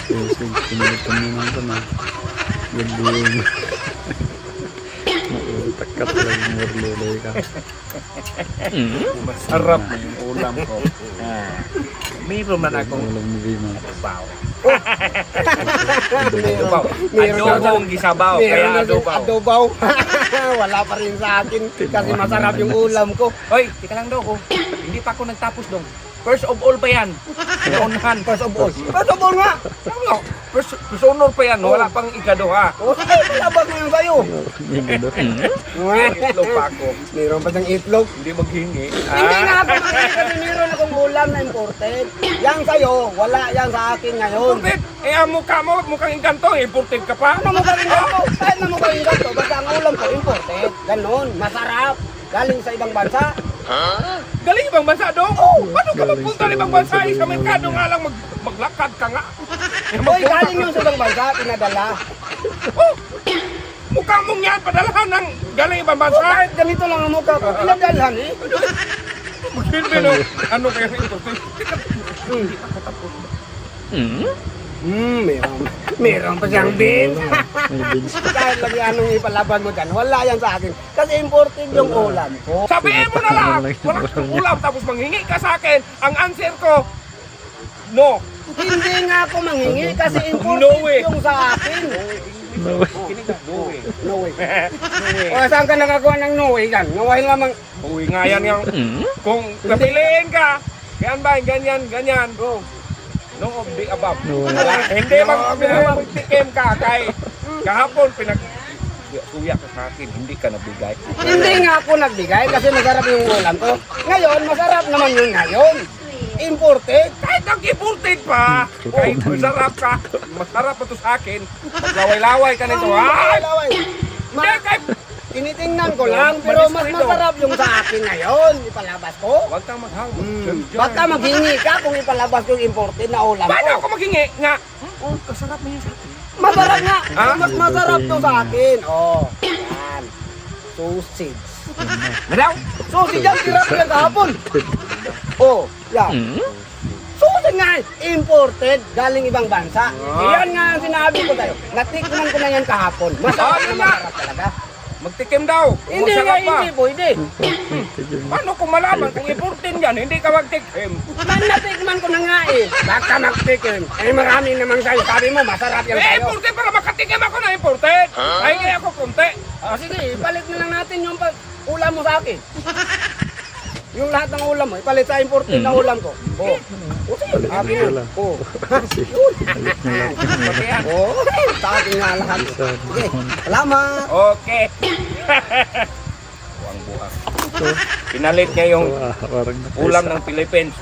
Sige, pinilitan mo naman ito na. Gandun. Takat lang murluloy ka. Masarap na yung ulam ko. Mayroon man akong Ulam ni Bima. adobaw. Adobaw. Adobong gisabaw. Kaya adobaw. Adobaw. Wala pa rin sa akin kasi masarap yung ulam ko. Hoy, tika lang daw. Hindi pa ako nagtapos dong. First of all pa yan. Pinaunahan. First of all. First of all nga. Ano? First honor pa yan. Wala pang ikado ha. O sige, palabas mo yan sa'yo. Itlog pa ako. Meron pa siyang itlog. Hindi maghingi. Hindi nga ako makikita kasi meron akong ulam na imported. Yan sa'yo, wala yan sa akin ngayon. Imported? Eh, ang mukha mo, mukhang engkanto. Imported ka pa. Ano mo kaming gato? Kahit na mo kaming gato, basta ang ulam ko imported. Ganon, masarap. Galing sa ibang bansa. Galing ibang bansa dong? Oo. Paano ka magpunta ng ibang bansa? Sa merkado nga lang maglakad ka nga. Hoy, galing yun sa ibang bansa, pinadala. Oh, mukha mong yan, padalahan ng galing ibang O bansa. kahit ganito lang ang mukha ko, pinadalhan eh. Magsilbi no, ano kaya ito? Meron pa siyang beans. May beans pa. Kahit lagi anong ipalaban mo dyan, wala yan sa akin. Kasi imported yung ulam ko. Sabihin mo na lang, wala kang ulam tapos manghingi ka sa akin. Ang answer ko, no. Hindi nga ako manghingi kasi imported No way. yung sa akin. No. Kinig ka, no way. No way. No way. O saan ka nakakuha ng no way yan? No way lamang. Uwi nga yan yung, kung napiliin ka, yan ba, ganyan, ganyan. No of the above. No. Hindi magtikim ka kay kahapon suya ka sa akin, hindi ka nabigay. Hindi nga ako nagbigay kasi masarap yung ulam ko. Ngayon, masarap naman yung ngayon. Imported. Kahit nag-imported pa, kahit masarap ka, masarap pa to sa akin, maglaway-laway ka nito, ha? Laway. Hindi, kahit Tinitingnan ko lang, pero mas masarap yung sa akin ngayon. Ipalabas ko. huwag kang maghang. Baka maghingi ka kung ipalabas yung imported na ulam Paano ko. ako maghingi nga? Oh, kasarap mo yun sa akin. Masarap nga. Ha? Mas masarap to sa akin. Oh, yan. Sausage. Ano daw? Sausage yan, tira ko yan kahapon. Oh, yan. Sausage nga, imported, galing ibang bansa. Yan nga ang sinabi ko tayo. Natikman ko na yan kahapon. Masarap yun na nga. masarap talaga. Magtikim daw. Hindi nga, Masarap pa. hindi pwede. Paano kung malaman kung imported yan, hindi ka magtikim? Man, natikman ko na nga eh. Baka magtikim. Eh, marami namang sa'yo. Sabi mo, masarap yan Eh, sa'yo. imported para makatikim ako na imported. Ay, kaya ako kunti. Ah, sige, ipalit na lang natin yung ulam mo sa akin. Yung lahat ng ulam mo, ipalit sa imported na ulam ko. Oh. O sige, akin yun. Oh. Yun. Oh, sa akin nga lahat. Sige, salamat. Okay. Buwang-buwang. Pinalit niya yung Parang ulam ng Philippines.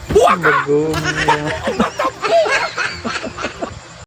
Buwag ka! Nagong.